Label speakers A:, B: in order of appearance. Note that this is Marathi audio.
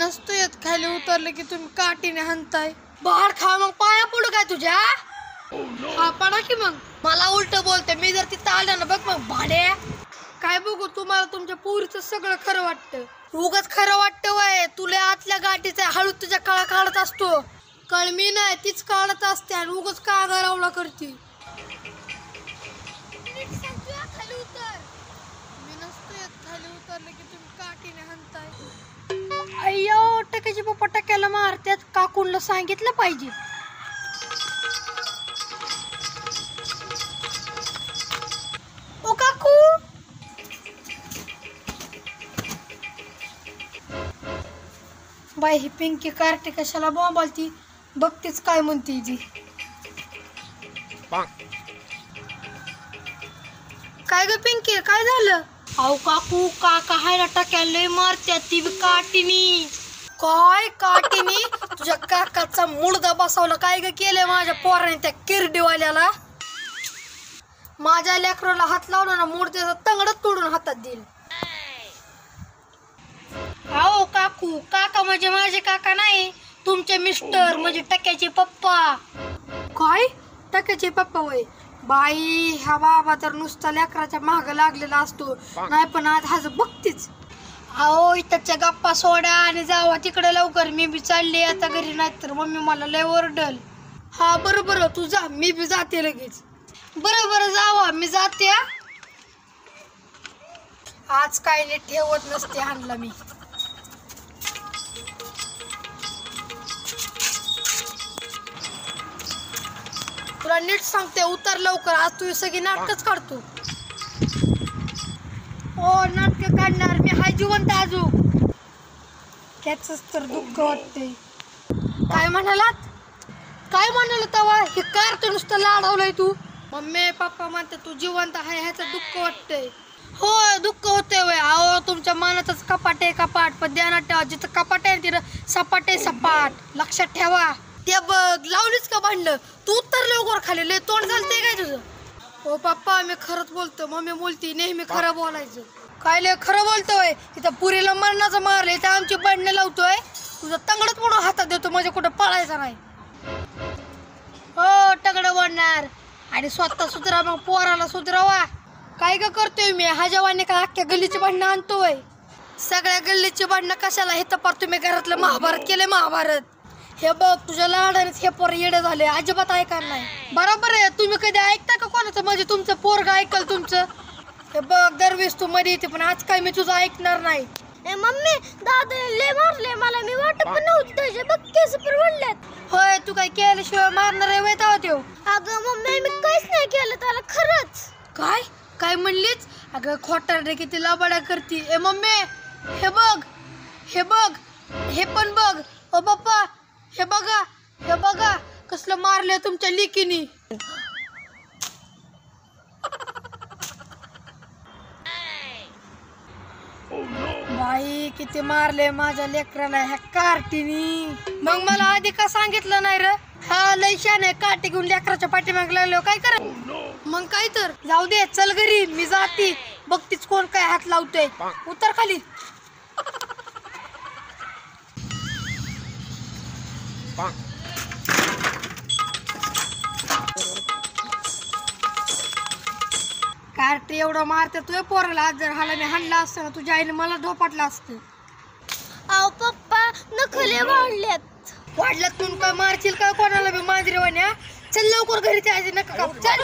A: नसतो येत खाली उतरले की तुम्ही काठीने हाणताय. बाहेर खा मग पाया पडू काय तुझ्या? हा पडा की मग. मला उलट बोलते. मी जर तिथं आलं ना बघ मग भाड्या. काय बघू तुम्हाला तुमच्या पुरीचं सगळं खरं वाटतं. उगाच खरं वाटतं वय. तुला आतल्या गाठीचा हळू तुझ्या काळा काढत असतो. कळमी नाही तीच काढत असते आणि उगाच का गरावला करते. खाली उतर. मी नसतो येत खाली उतरले की तुम्ही काठीने हाणताय. अय्यो टक्याची पप्पा टक्याला मारतात. काकूनला सांगितलं पाहिजे. ओ काकू बाई ही पिंकी कार्टे कशाला बोंबालती बघतेच काय म्हणते ती. काय ग पिंकी काय झालं? अहो काकू काका हायला टाक्याला लय मारत्या ती काठीनी. काय काठीनी? तुझ्या काकाचा मुडदा बसवला काय ग केलंय माझ्या पोराने त्या किरडीवाल्याला. माझ्या लेकराला हात लावला ना मुडद्याचा तंगडच तोडून हातात देईल. अहो काकू काका म्हणजे माझे काका नाही तुमचे मिस्टर म्हणजे टक्याचे पप्पा. काय टक्याचे पप्पा वय? बाई हा बाबा तर नुसता लेकराच्या माग लागलेला असतो. नाही पण आज हाच बघतीच. अहो इथच्या गप्पा सोडा आणि जावा तिकडे लवकर. मी बी चालले आता घरी नाही तर मम्मी मला लय ओरडल. हा बरोबर तू जा मी बी जाते लगेच. बरोबर जावा मी जाते. आज काय नीट ठेवत नसते आणला मी. तुला नीट सांगते उतर लवकर. आज तू सगळी नाटकच काढतो. ओ नाटक काढणार मी हाय जिवंत अजून. त्याच तर दुःख वाटते. काय म्हणालात? काय म्हणाल तवा? हे कार तर नुसतं लाडवलंय तू. मम्मी पप्पा म्हणते तू जिवंत आहे ह्याचं दुःख वाटतंय. हो दुःख होतंय वय. अहो तुमच्या मनातच कपाट आहे कपाट. पण ध्यानात ठेवा जिथं कपाट आहे तिथं सपाट आहे सपाट. लक्षात ठेवा. ते बघ लावलीच का भांडलं? तू उत्तर लवकर खाली लय तोंड झालते काय तुझं? हो पप्पा मी खरंच बोलतो. मम्मी बोलती नेहमी खरं बोलायचं. काय लय खरं बोलतोय. तिथं पुरीला मरणाचं मारले तर आमची भांडणं लावतोय. तुझं तंगडच म्हणून हातात देतो म्हणजे कुठं पळायचं नाही. हो तगडं बोलणार आणि स्वतः सुधरा मग पोराला सुधरावा. काय ग करतोय मी हा जवानी का अख्ख्या गल्लीची भांडणं आणतोय. सगळ्या गल्लीची भांडणं कशाला? हे तर तुम्ही घरातलं महाभारत केलंय महाभारत. हे बघ तुझ्या लाडानेच हे पोर येडे झाले. अजिबात ऐकणार नाही. बरोबर आहे. तुम्ही कधी ऐकता का कोणाचं? म्हणजे तुमचं पोरग ऐकल तुमचं. हे बघ दरवेळेस तू मध्ये येते पण आज काय मी तुझं ऐकणार नाही. मम्मी दादा लय मारले मला. मी वाटत पण नव्हती त्याचे बघ केस परवडल्यात. होय तू काय केल्याशिवाय मारणार आहे वय तेव्हा त्यो? अगं मम्मी मी काहीच नाही केलं त्याला खरंच. काय काय म्हणलीच? अगं खोटारडे किती लाबाड्या करती. ए मम्मी हे बघ हे बघ हे पण बघ. ओ पप्पा हे बघा कसलं मारले तुमच्या लेकीनी. बाई किती मारले माझ्या लेकराला ह्या कार्टीनी. मग मला आधी का सांगितलं नाही रे? हा लय शाने काठी घेऊन लेकराच्या पाठीमाग लागलो. काय कर मग काय तर जाऊ दे चल घरी मी जाती. बघतीच कोण काय हात लावतोय. उतर खाली. कार्टी एवढं मारते तुझ्या पोराला. आज जर हाला मी हाणला असतं ना तुझ्या आईने मला ढोपाटला असतं. अहो पप्पा नखले वाढल्यात तुम्ही काय मारशील का कोणाला बी मांजरेवाण्या. चल लवकर घरी जायचं नका का चल.